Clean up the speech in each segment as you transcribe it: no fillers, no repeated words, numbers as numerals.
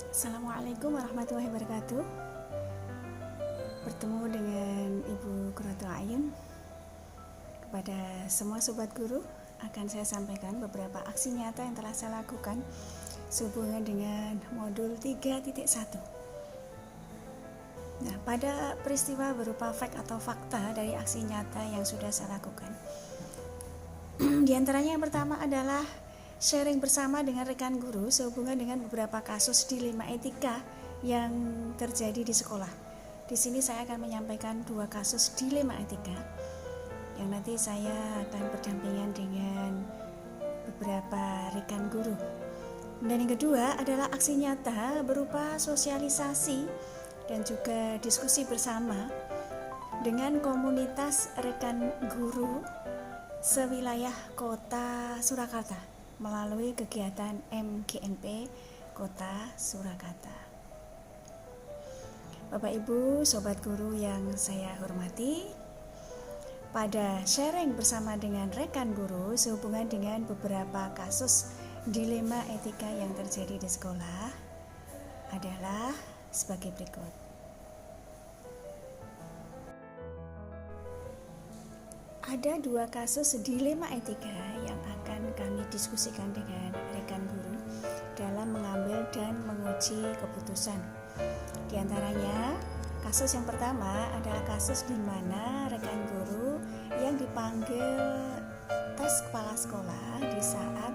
Assalamualaikum warahmatullahi wabarakatuh. Bertemu dengan Ibu Qurratul A'yun. Kepada semua sobat guru, akan saya sampaikan beberapa aksi nyata yang telah saya lakukan sehubungan dengan modul 3.1. Nah, pada peristiwa berupa fact atau fakta dari aksi nyata yang sudah saya lakukan, di antaranya yang pertama adalah sharing bersama dengan rekan guru sehubungan dengan beberapa kasus dilema etika yang terjadi di sekolah. Di sini saya akan menyampaikan 2 kasus dilema etika yang nanti saya akan berdampingan dengan beberapa rekan guru. Dan yang kedua adalah aksi nyata berupa sosialisasi dan juga diskusi bersama dengan komunitas rekan guru sewilayah Kota Surakarta melalui kegiatan MGMP Kota Surakarta. Bapak Ibu, sobat guru yang saya hormati, pada sharing bersama dengan rekan guru sehubungan dengan beberapa kasus dilema etika yang terjadi di sekolah adalah sebagai berikut. Ada 2 kasus dilema etika yang akan kami diskusikan dengan rekan guru dalam mengambil dan menguji keputusan. Di antaranya, kasus yang pertama adalah kasus di mana rekan guru yang dipanggil tes kepala sekolah di saat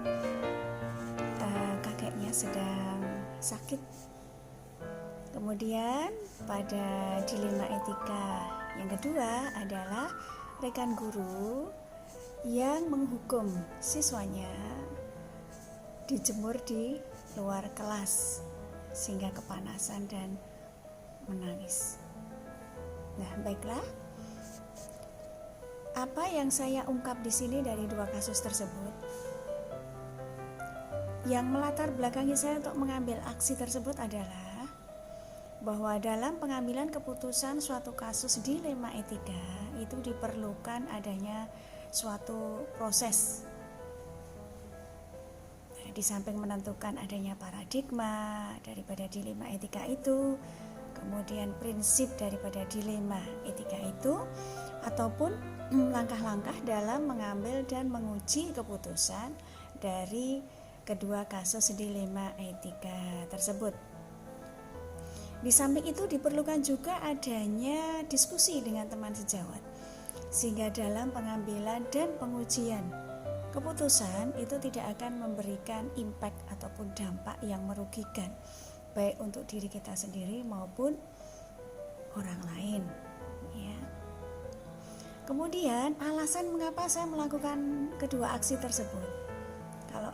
kakeknya sedang sakit. Kemudian pada dilema etika yang kedua adalah rekan guru yang menghukum siswanya dijemur di luar kelas sehingga kepanasan dan menangis. Nah, baiklah. Apa yang saya ungkap di sini dari 2 kasus tersebut? Yang melatar belakangi saya untuk mengambil aksi tersebut adalah bahwa dalam pengambilan keputusan suatu kasus dilema etika itu diperlukan adanya suatu proses. Di samping menentukan adanya paradigma daripada dilema etika itu, kemudian prinsip daripada dilema etika itu, ataupun langkah-langkah dalam mengambil dan menguji keputusan dari kedua kasus dilema etika tersebut. Di samping itu diperlukan juga adanya diskusi dengan teman sejawat, sehingga dalam pengambilan dan pengujian keputusan itu tidak akan memberikan impact ataupun dampak yang merugikan, baik untuk diri kita sendiri maupun orang lain. Ya. Kemudian alasan mengapa saya melakukan kedua aksi tersebut. Kalau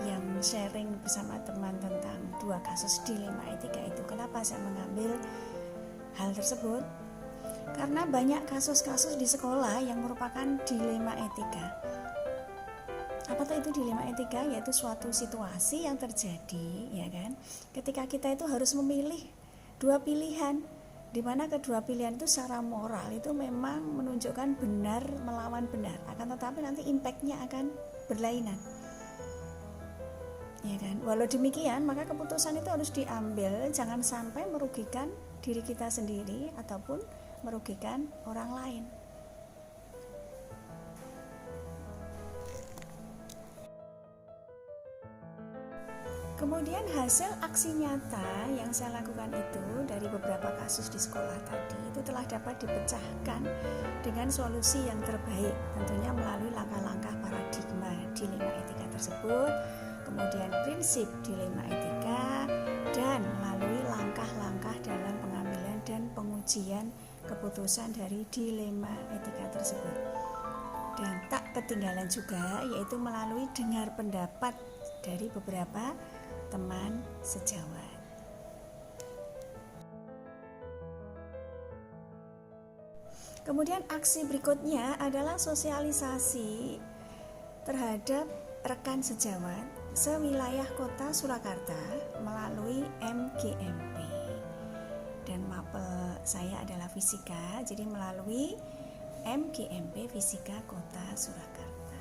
yang sharing bersama teman tentang 2 kasus dilema etika itu, kenapa saya mengambil hal tersebut? Karena banyak kasus-kasus di sekolah yang merupakan dilema etika. Apa itu dilema etika? Yaitu suatu situasi yang terjadi, ya kan? Ketika kita itu harus memilih 2 pilihan, di mana kedua pilihan itu secara moral itu memang menunjukkan benar melawan benar, akan tetapi nanti impactnya akan berlainan. Ya kan? Walau demikian, maka keputusan itu harus diambil jangan sampai merugikan diri kita sendiri ataupun merugikan orang lain. Kemudian hasil aksi nyata yang saya lakukan itu dari beberapa kasus di sekolah tadi itu telah dapat dipecahkan dengan solusi yang terbaik, tentunya melalui langkah-langkah paradigma dilema etika tersebut, kemudian prinsip dilema etika, dan melalui langkah-langkah dalam pengambilan dan pengujian keputusan dari dilema etika tersebut. Dan tak ketinggalan juga yaitu melalui dengar pendapat dari beberapa teman sejawat. Kemudian aksi berikutnya adalah sosialisasi terhadap rekan sejawat sewilayah Kota Surakarta melalui MGMP. Dan mapel saya adalah fisika, jadi melalui MGMP Fisika Kota Surakarta.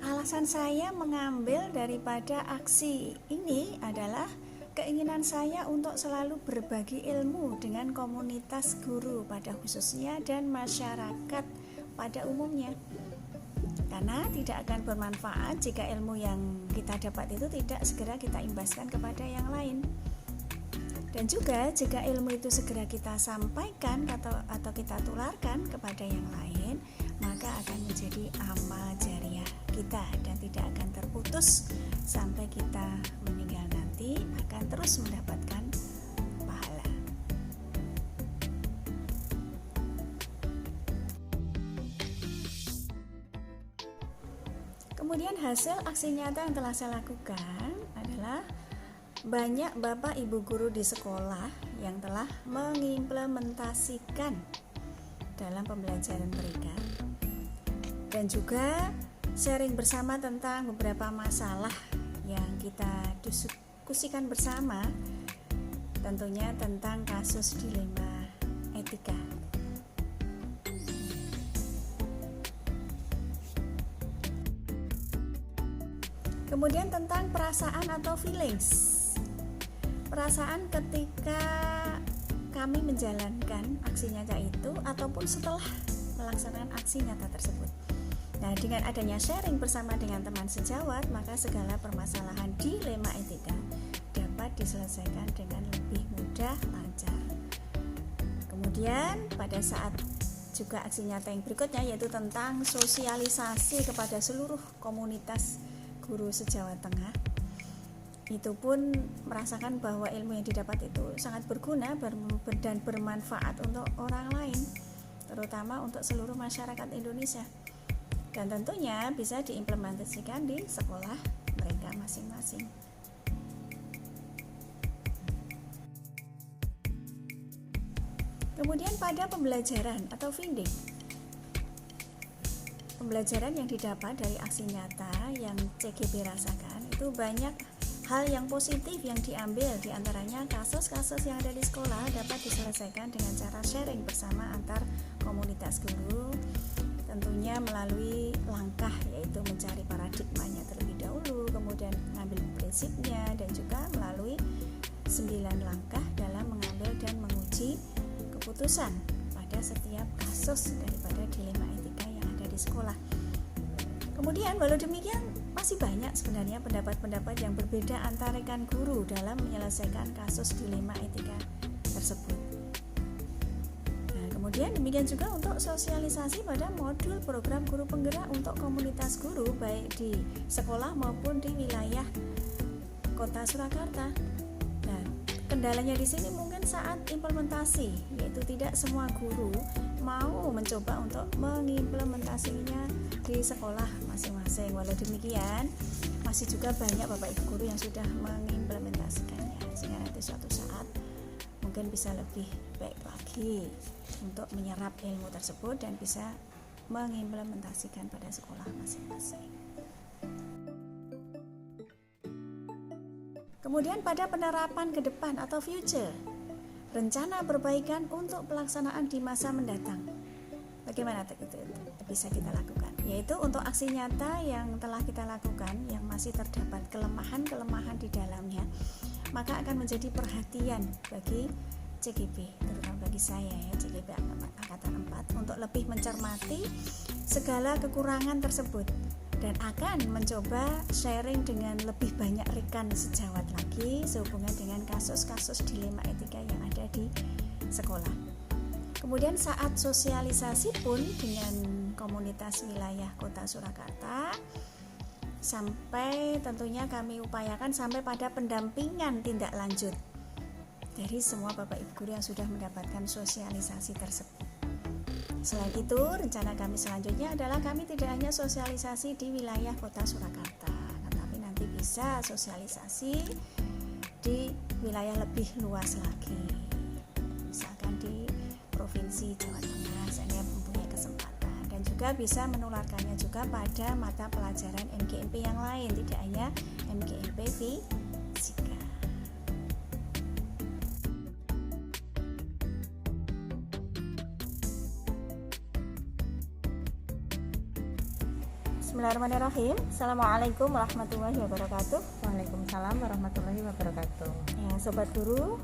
Alasan saya mengambil daripada aksi ini adalah keinginan saya untuk selalu berbagi ilmu dengan komunitas guru pada khususnya dan masyarakat pada umumnya. Karena tidak akan bermanfaat jika ilmu yang kita dapat itu tidak segera kita imbaskan kepada yang lain. Dan juga jika ilmu itu segera kita sampaikan atau kita tularkan kepada yang lain, maka akan menjadi amal jariah kita dan tidak akan terputus sampai kita meninggal nanti, akan terus mendapatkan pahala. Kemudian hasil aksi nyata yang telah saya lakukan adalah banyak bapak ibu guru di sekolah yang telah mengimplementasikan dalam pembelajaran mereka, dan juga sharing bersama tentang beberapa masalah yang kita diskusikan bersama, tentunya tentang kasus dilema etika. Kemudian tentang perasaan atau feelings. Perasaan ketika kami menjalankan aksi nyata itu ataupun setelah melaksanakan aksi nyata tersebut. Nah, dengan adanya sharing bersama dengan teman sejawat, maka segala permasalahan dilema etika dapat diselesaikan dengan lebih mudah, lancar. Kemudian pada saat juga aksi nyata yang berikutnya, yaitu tentang sosialisasi kepada seluruh komunitas guru se-Jawa Tengah, itu pun merasakan bahwa ilmu yang didapat itu sangat berguna dan bermanfaat untuk orang lain, terutama untuk seluruh masyarakat Indonesia, dan tentunya bisa diimplementasikan di sekolah mereka masing-masing. Kemudian pada pembelajaran atau finding, pembelajaran yang didapat dari aksi nyata yang CGP rasakan itu banyak hal yang positif yang diambil, diantaranya kasus-kasus yang ada di sekolah dapat diselesaikan dengan cara sharing bersama antar komunitas guru, tentunya melalui langkah yaitu mencari paradigmanya terlebih dahulu, kemudian mengambil prinsipnya, dan juga melalui 9 langkah dalam mengambil dan menguji keputusan pada setiap kasus daripada dilema etika yang ada di sekolah. Kemudian walau demikian masih banyak sebenarnya pendapat-pendapat yang berbeda antara rekan guru dalam menyelesaikan kasus dilema etika tersebut. Nah, kemudian demikian juga untuk sosialisasi pada modul program guru penggerak untuk komunitas guru baik di sekolah maupun di wilayah Kota Surakarta. Nah, kendalanya di sini mungkin saat implementasi, yaitu tidak semua guru mau mencoba untuk mengimplementasinya di sekolah masing-masing. Walau demikian, masih juga banyak bapak ibu guru yang sudah mengimplementasikannya, sehingga nanti suatu saat mungkin bisa lebih baik lagi untuk menyerap ilmu tersebut dan bisa mengimplementasikan pada sekolah masing-masing. Kemudian pada penerapan ke depan atau future, rencana perbaikan untuk pelaksanaan di masa mendatang. Bagaimana itu bisa kita lakukan? Yaitu untuk aksi nyata yang telah kita lakukan yang masih terdapat kelemahan-kelemahan di dalamnya, maka akan menjadi perhatian bagi CGP, terutama bagi saya ya, CGP Angkatan 4, untuk lebih mencermati segala kekurangan tersebut dan akan mencoba sharing dengan lebih banyak rekan sejawat lagi sehubungan dengan kasus-kasus dilema etika yang ada di sekolah. Kemudian saat sosialisasi pun dengan komunitas wilayah Kota Surakarta, sampai tentunya kami upayakan sampai pada pendampingan tindak lanjut dari semua bapak ibu guru yang sudah mendapatkan sosialisasi tersebut. Selain itu, rencana kami selanjutnya adalah kami tidak hanya sosialisasi di wilayah Kota Surakarta, tetapi nanti bisa sosialisasi di wilayah lebih luas lagi, misalkan di Provinsi Jawa Tengah, saya mempunyai kesempatan, dan juga bisa menularkannya juga pada mata pelajaran MGMP yang lain, tidak hanya MGMP Fisika. Bismillahirrahmanirrahim. Assalamualaikum warahmatullahi wabarakatuh. Waalaikumsalam warahmatullahi wabarakatuh. Ya, Sobat Guru,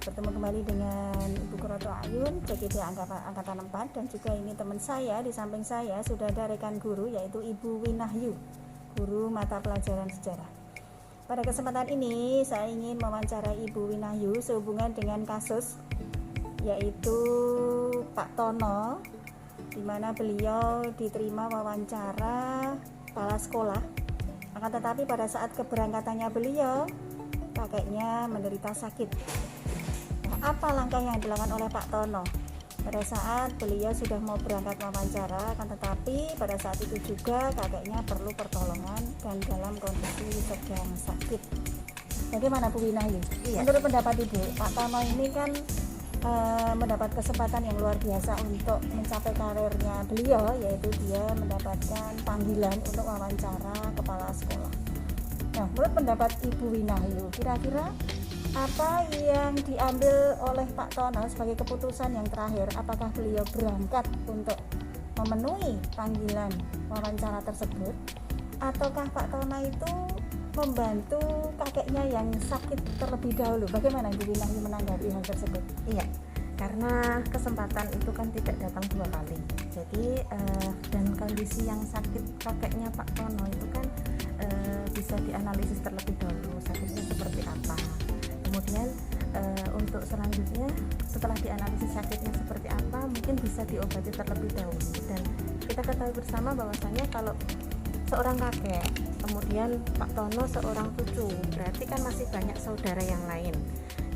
bertemu kembali dengan Ibu Qurratu A'yun, CGD Angkatan 4, dan juga ini teman saya, di samping saya sudah ada rekan guru yaitu Ibu Winahyu, guru mata pelajaran sejarah. Pada kesempatan ini saya ingin mewawancarai Ibu Winahyu sehubungan dengan kasus yaitu Pak Tono, di mana beliau diterima wawancara kepala sekolah. Akan tetapi pada saat keberangkatannya beliau, kakeknya menderita sakit. Nah, apa langkah yang dilakukan oleh Pak Tono pada saat beliau sudah mau berangkat wawancara? Akan tetapi pada saat itu juga kakeknya perlu pertolongan dan dalam kondisi sedang sakit. Bagaimana Bu Winahyu? Menurut pendapat Ibu, Pak Tono ini kan mendapat kesempatan yang luar biasa untuk mencapai karirnya beliau, yaitu dia mendapatkan panggilan untuk wawancara kepala sekolah. Nah, menurut pendapat Ibu Winahyu, kira-kira apa yang diambil oleh Pak Tono sebagai keputusan yang terakhir? Apakah beliau berangkat untuk memenuhi panggilan wawancara tersebut, ataukah Pak Tono itu membantu kakeknya yang sakit terlebih dahulu? Bagaimana Ibu Winahyu menanggapi hal tersebut? Iya, karena kesempatan itu kan tidak datang dua kali. Jadi dan kondisi yang sakit kakeknya Pak Tono itu kan bisa dianalisis terlebih dahulu sakitnya seperti apa. Kemudian untuk selanjutnya setelah dianalisis sakitnya seperti apa, mungkin bisa diobati terlebih dahulu. Dan kita ketahui bersama bahwasanya kalau seorang kakek, kemudian Pak Tono seorang cucu, berarti kan masih banyak saudara yang lain.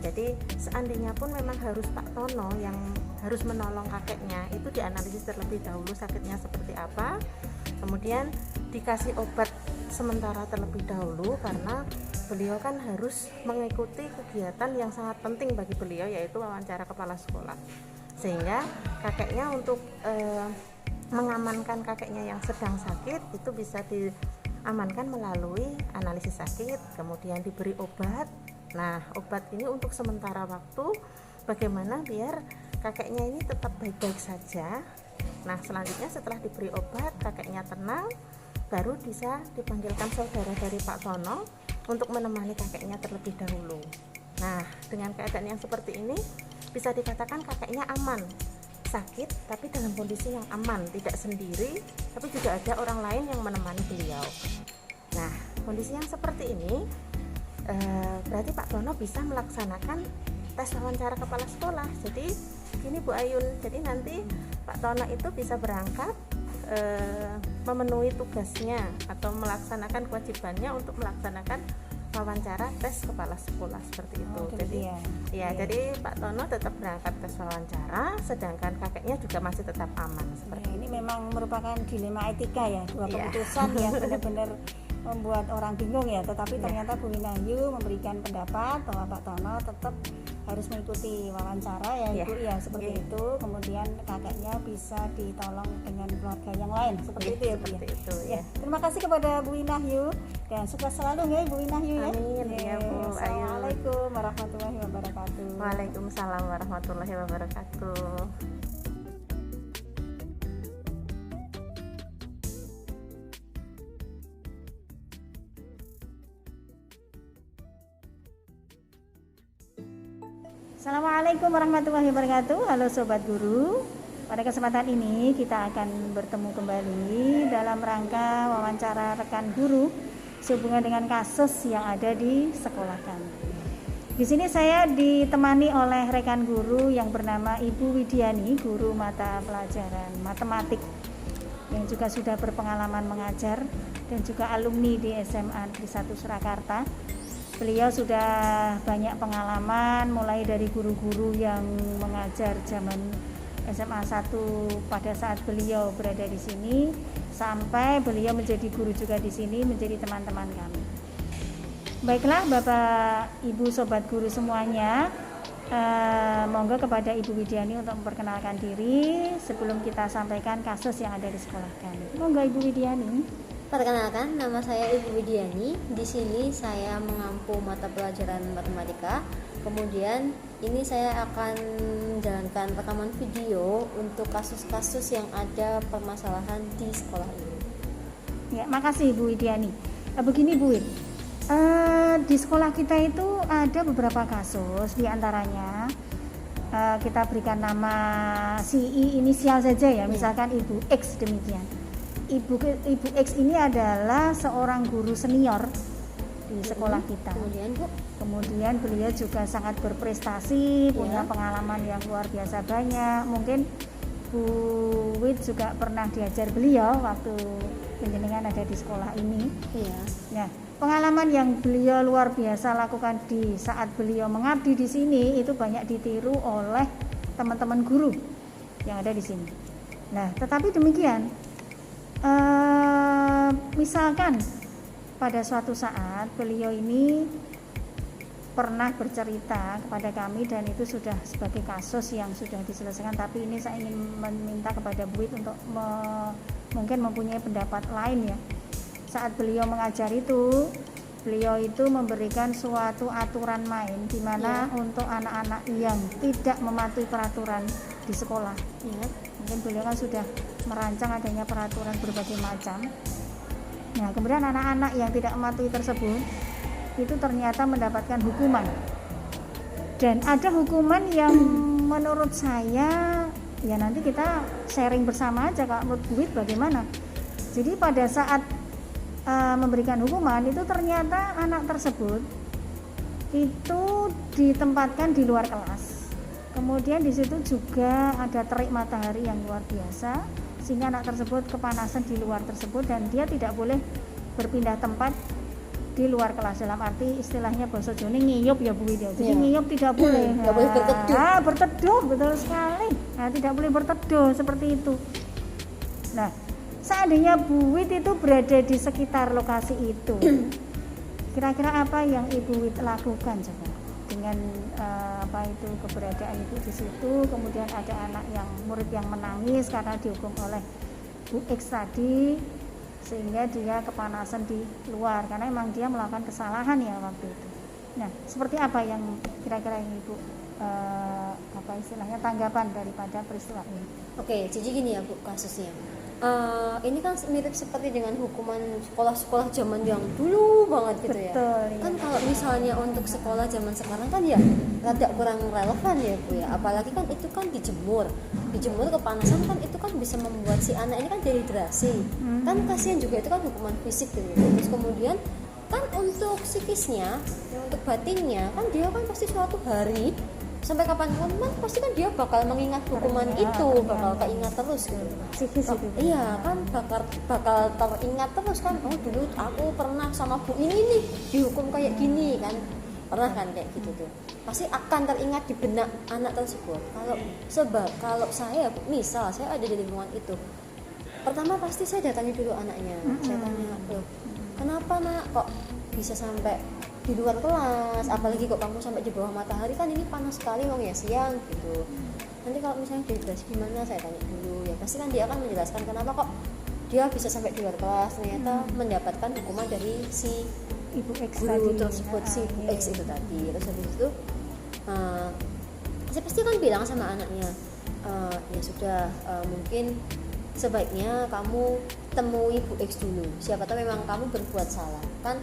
Jadi seandainya pun memang harus Pak Tono yang harus menolong kakeknya, itu dianalisis terlebih dahulu sakitnya seperti apa, kemudian dikasih obat sementara terlebih dahulu, karena beliau kan harus mengikuti kegiatan yang sangat penting bagi beliau, yaitu wawancara kepala sekolah. Sehingga kakeknya untuk mengamankan kakeknya yang sedang sakit itu bisa diamankan melalui analisis sakit, kemudian diberi obat. Nah, obat ini untuk sementara waktu, bagaimana biar kakeknya ini tetap baik-baik saja. Nah, selanjutnya setelah diberi obat, kakeknya tenang, baru bisa dipanggilkan saudara dari Pak Tono untuk menemani kakeknya terlebih dahulu. Nah, dengan keadaan yang seperti ini bisa dikatakan kakeknya aman, sakit tapi dalam kondisi yang aman, tidak sendiri, tapi juga ada orang lain yang menemani beliau. Nah, kondisi yang seperti ini berarti Pak Tono bisa melaksanakan tes wawancara kepala sekolah. Jadi ini Bu Ayun, jadi nanti Pak Tono itu bisa berangkat memenuhi tugasnya atau melaksanakan kewajibannya untuk melaksanakan wawancara tes kepala sekolah seperti itu. Jadi Pak Tono tetap berangkat tes wawancara, sedangkan kakeknya juga masih tetap aman seperti ini. Memang merupakan dilema etika ya, dua keputusan yang benar-benar membuat orang bingung ya, tetapi ternyata Bu Winahyu memberikan pendapat bahwa Pak Tono tetap harus mengikuti wawancara ya Ibu ya, seperti itu. Kemudian kakeknya bisa ditolong dengan keluarga yang lain seperti itu ya Bu ya. Terima kasih kepada Bu Winahyu dan sukses selalu ya Ibu Winahyu ya. Amin ya Bu. Assalamualaikum warahmatullahi wabarakatuh. Waalaikumsalam warahmatullahi wabarakatuh. Assalamualaikum warahmatullahi wabarakatuh. Halo Sobat Guru, pada kesempatan ini kita akan bertemu kembali dalam rangka wawancara rekan guru sehubungan dengan kasus yang ada di sekolah kami. Di sini saya ditemani oleh rekan guru yang bernama Ibu Widiani, guru mata pelajaran matematik yang juga sudah berpengalaman mengajar dan juga alumni di SMA Negeri 1 Surakarta. Beliau sudah banyak pengalaman, mulai dari guru-guru yang mengajar zaman SMA 1 pada saat beliau berada di sini, sampai beliau menjadi guru juga di sini, menjadi teman-teman kami. Baiklah Bapak Ibu Sobat Guru semuanya, monggo kepada Ibu Widiani untuk memperkenalkan diri sebelum kita sampaikan kasus yang ada di sekolah kami. Monggo Ibu Widiani. Perkenalkan, nama saya Ibu Widiani. Di sini saya mengampu mata pelajaran matematika. Kemudian ini saya akan menjalankan rekaman video untuk kasus-kasus yang ada permasalahan di sekolah ini. Ya, makasih Bu Widiani. Begini Bu Wid, di sekolah kita itu ada beberapa kasus, diantaranya kita berikan nama CI inisial saja ya, misalkan Ibu X demikian. Ibu X ini adalah seorang guru senior di sekolah kita. Kemudian beliau juga sangat berprestasi, punya pengalaman yang luar biasa banyak. Mungkin Bu Wid juga pernah diajar beliau waktu penjenengan ada di sekolah ini. Iya. Nah, pengalaman yang beliau luar biasa lakukan di saat beliau mengabdi di sini itu banyak ditiru oleh teman-teman guru yang ada di sini. Nah, tetapi demikian, misalkan pada suatu saat beliau ini pernah bercerita kepada kami dan itu sudah sebagai kasus yang sudah diselesaikan, tapi ini saya ingin meminta kepada Bu Wid untuk mungkin mempunyai pendapat lain ya. Saat beliau mengajar itu, beliau itu memberikan suatu aturan main di mana untuk anak-anak yang tidak mematuhi peraturan di sekolah. Mungkin beliau kan sudah merancang adanya peraturan berbagai macam. Nah, kemudian anak-anak yang tidak mematuhi tersebut itu ternyata mendapatkan hukuman, dan ada hukuman yang menurut saya ya nanti kita sharing bersama aja. Kak, menurut Bu Wid bagaimana? Jadi pada saat memberikan hukuman itu ternyata anak tersebut itu ditempatkan di luar kelas, kemudian di situ juga ada terik matahari yang luar biasa sehingga anak tersebut kepanasan di luar tersebut dan dia tidak boleh berpindah tempat di luar kelas, dalam arti istilahnya bahasa Jawa ngiyup ya Bu Wid. Jadi ngiyup tidak boleh. Tidak boleh berteduh. Berteduh, betul sekali. Nah, tidak boleh berteduh seperti itu. Nah, seandainya Bu Wid itu berada di sekitar lokasi itu, kira-kira apa yang Ibu Wid lakukan coba dengan keberadaan Ibu di situ, kemudian ada anak yang murid yang menangis karena dihukum oleh Bu X tadi, sehingga dia kepanasan di luar karena memang dia melakukan kesalahan ya waktu itu. Nah, seperti apa yang kira-kira yang Ibu istilahnya tanggapan daripada peristiwa ini? Oke, jadi gini ya Bu kasusnya. Ini kan mirip seperti dengan hukuman sekolah-sekolah zaman yang dulu banget gitu. Betul, ya. Kan kalau misalnya untuk sekolah zaman sekarang kan ya rada kurang relevan ya Bu ya. Apalagi kan itu kan dijemur kepanasan kan itu kan bisa membuat si anak ini kan dehidrasi. Kan kasihan juga, itu kan hukuman fisik gitu. Terus kemudian kan untuk psikisnya, untuk batinnya kan dia kan pasti suatu hari sampai kapanpun kan pasti kan dia bakal mengingat hukuman itu, bakal keingat terus gitu. Iya kan bakal teringat terus kan, oh dulu aku pernah sama Bu ini nih dihukum kayak gini kan, pernah kan kayak gitu tuh, pasti akan teringat di benak anak tersebut. Kalau saya misal saya ada di lingkungan itu, pertama pasti saya datangi dulu anaknya, saya tanya, loh kenapa nak kok bisa sampai di luar kelas, apalagi kok kamu sampai di bawah matahari, kan ini panas sekali wong ya siang gitu. Nanti kalau misalnya dehidrasi gimana, saya tanya dulu ya, pasti kan dia akan menjelaskan kenapa kok dia bisa sampai di luar kelas, ternyata mendapatkan hukuman dari si Ibu X guru tadi. tersebut, si X itu tadi. Terus habis itu saya pasti kan bilang sama anaknya, ya sudah, mungkin sebaiknya kamu temui Bu X dulu, siapa tahu memang kamu berbuat salah kan.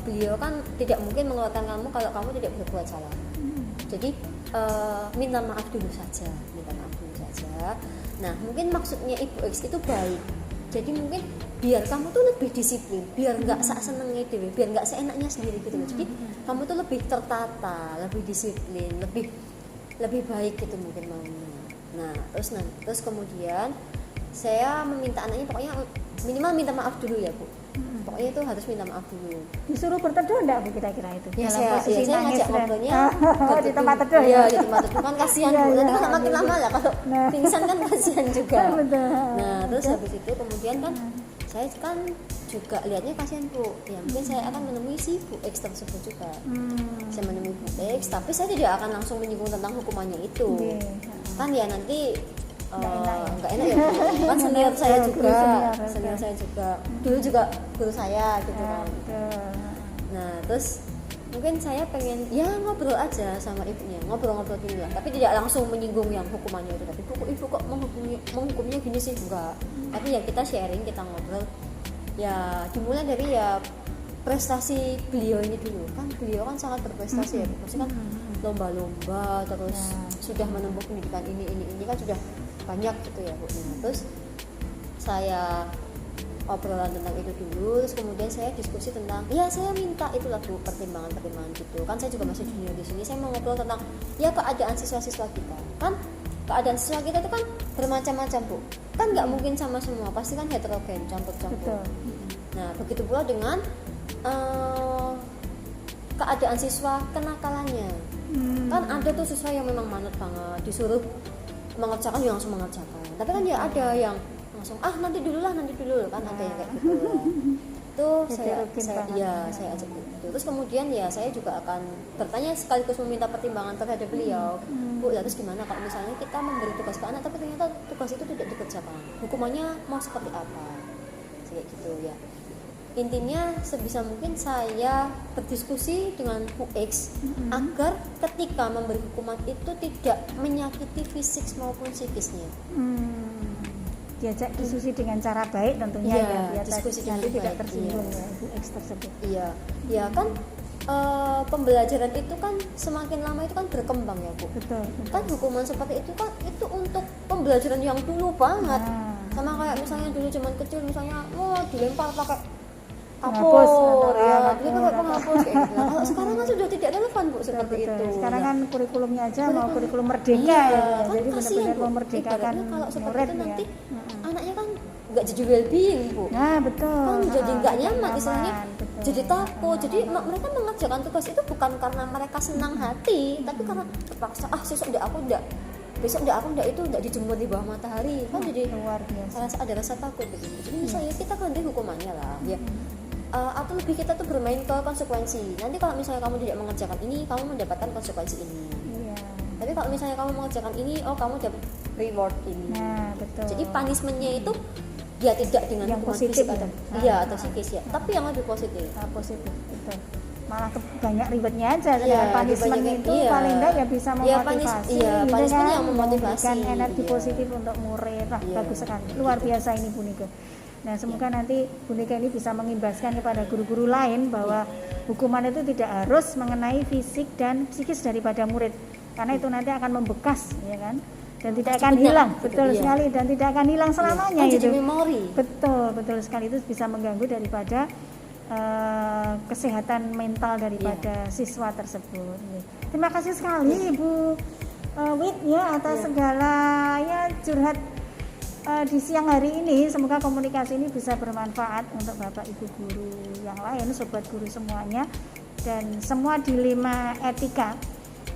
Beliau kan tidak mungkin mengeluarkan kamu kalau kamu tidak berbuat salah. Jadi minta maaf dulu saja. Nah mungkin maksudnya Ibu X itu baik, jadi mungkin biar kamu tuh lebih disiplin, biar nggak senengnya dewe, biar nggak seenaknya sendiri gitu. Jadi kamu tuh lebih tertata, lebih disiplin, lebih baik gitu mungkin maunya. Nah terus kemudian saya meminta anaknya pokoknya minimal minta maaf dulu ya Bu. Pokoknya itu harus minta maaf dulu. Disuruh berteduh enggak Bu kira-kira itu? Ya, saya ngajak ngobrolnya di tempat teduh ya. Di tempat teduh kan kasihan Bu. Nanti kan makin lama lah kalau pingsan kan kasihan juga. Nah terus habis itu kemudian kan saya kan juga lihatnya kasihan Bu. Ya mungkin saya akan menemui si Bu X tersebut juga. Saya menemui Bu X, tapi saya tidak akan langsung menyinggung tentang hukumannya itu. Kan ya nanti nggak enak ya Bu. Kan senior saya juga, dulu juga guru saya gitu kan. Nah terus mungkin saya pengen ya ngobrol aja sama ibunya, ngobrol dulu lah, tapi tidak langsung menyinggung yang hukumannya itu. Tapi ibu kok menghukumnya gini sih, enggak. tapi ya kita sharing, kita ngobrol ya, dimulai dari ya prestasi beliau ini dulu. Kan beliau kan sangat berprestasi ya, maksudnya kan lomba-lomba, terus sudah menempuh pendidikan ini kan sudah banyak gitu ya Bu. Terus saya obrolan tentang itu dulu, terus kemudian saya diskusi tentang, ya saya minta itulah Bu pertimbangan gitu. Kan saya juga masih junior di sini, saya mau ngobrol tentang ya keadaan siswa-siswa kita. Kan keadaan siswa kita itu kan bermacam-macam Bu. Kan nggak mungkin sama semua, pasti kan heterogen, campur-campur. Nah begitu pula dengan keadaan siswa kenakalannya. Kan ada tuh siswa yang memang manut banget, disuruh mengerjakan ya langsung mengerjakan. Tapi kan ya ada yang langsung nanti dulu kan ada yang kayak gitu ya. Itu saya ajak gitu. Terus kemudian ya saya juga akan bertanya sekaligus meminta pertimbangan terhadap beliau. Bu, terus gimana kalau misalnya kita memberi tugas ke anak tapi ternyata tugas itu tidak dikerjakan, hukumannya mau seperti apa? Kayak gitu ya. Intinya sebisa mungkin saya berdiskusi dengan Bu X agar ketika memberi hukuman itu tidak menyakiti fisik maupun psikisnya. Diajak diskusi dengan cara baik tentunya ya, biar diskusi nanti tidak baik, tersinggung ya Bu X tersebut. Iya kan pembelajaran itu kan semakin lama itu kan berkembang ya Bu. Betul. Kan hukuman seperti itu kan itu untuk pembelajaran yang dulu banget. Sama kayak misalnya dulu zaman kecil misalnya dilempar pakai kapur ya, dia pakai penghapus kayak gitu. Kalau sekarang kan sudah tidak relevan Bu seperti itu. Sekarang kan kurikulumnya aja mau kurikulum merdeka ya. Kan Jadi benar-benar memerdekakan kalau seperti murid itu nanti ya. anaknya kan nggak jadi well-being Bu. Nah betul. Kan jadi nggak nyaman istilahnya, betul. jadi takut. Jadi mereka mengerjakan tugas itu bukan karena mereka senang hati, tapi karena terpaksa. Besok aku itu dijemur di bawah matahari. Kan jadi luar biasa. Ada rasa takut begitu. Jadi misalnya kita kan hukumannya lah ya. Atau lebih kita tuh bermain ke konsekuensi. Nanti kalau misalnya kamu tidak mengerjakan ini, kamu mendapatkan konsekuensi ini. Iya. Tapi kalau misalnya kamu mengerjakan ini, kamu dapat reward ini. Nah, betul. Jadi punishment-nya itu ya tidak dengan yang hukuman positif fisik atau psikis ya, tapi yang lebih positif. Positif, betul. Malah banyak ribetnya aja dengan punishment itu paling enggak ya bisa memotivasi. Punishment yang memotivasi. Memberikan energi positif untuk murid. Bagus sekali. Luar biasa ini Bu Nika. Nah semoga nanti Bu Nika ini bisa mengimbaskan kepada guru-guru lain bahwa hukuman itu tidak harus mengenai fisik dan psikis daripada murid, karena itu nanti akan membekas ya kan, dan tidak akan hilang. Betul sekali, dan tidak akan hilang selamanya itu. Jadi memori. Betul sekali, itu bisa mengganggu daripada kesehatan mental daripada siswa tersebut. Terima kasih sekali Bu Wit ya atas segala ya curhat di siang hari ini. Semoga komunikasi ini bisa bermanfaat untuk Bapak Ibu guru yang lain, sobat guru semuanya, dan semua dilema etika.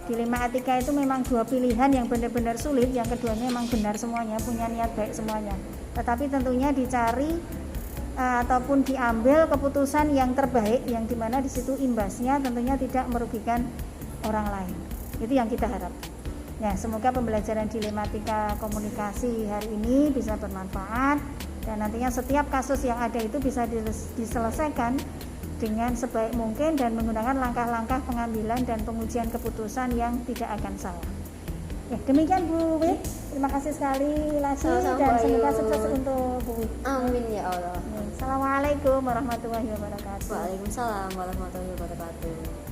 Dilema etika itu memang dua pilihan yang benar-benar sulit. Yang keduanya memang benar semuanya, punya niat baik semuanya. Tetapi tentunya dicari ataupun diambil keputusan yang terbaik, yang dimana di situ imbasnya tentunya tidak merugikan orang lain. Itu yang kita harap. Ya, semoga pembelajaran dilematika komunikasi hari ini bisa bermanfaat, dan nantinya setiap kasus yang ada itu bisa diselesaikan dengan sebaik mungkin dan menggunakan langkah-langkah pengambilan dan pengujian keputusan yang tidak akan salah. Ya, demikian Bu Wit. Terima kasih sekali lagi dan semoga sukses untuk Bu Wit. Amin ya Allah. Assalamualaikum warahmatullahi wabarakatuh. Waalaikumsalam warahmatullahi wabarakatuh.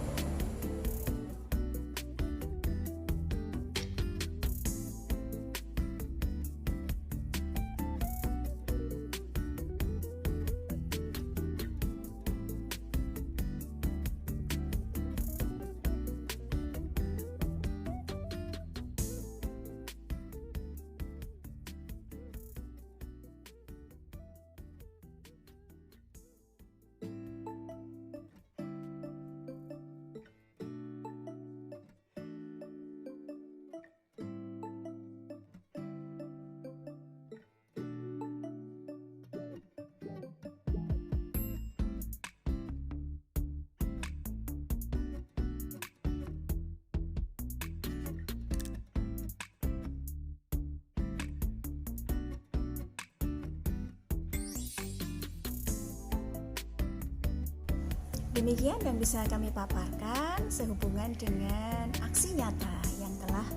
Demikian yang bisa kami paparkan sehubungan dengan aksi nyata yang telah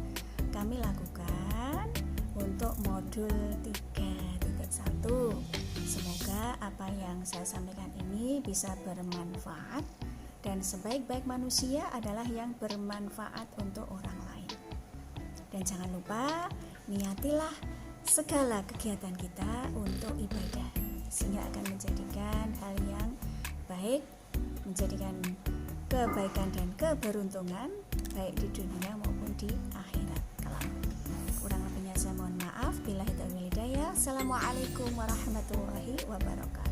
kami lakukan untuk modul 3.1 apa yang saya sampaikan ini bisa bermanfaat, dan sebaik-baik manusia adalah yang bermanfaat untuk orang lain. Dan jangan lupa, niatilah segala kegiatan kita untuk ibadah, sehingga akan menjadikan hal yang baik, menjadikan kebaikan dan keberuntungan baik di dunia maupun di akhirat kelak. Kurang lebihnya saya mohon maaf. Billahi taufiq wal hidayah. Assalamualaikum warahmatullahi wabarakatuh.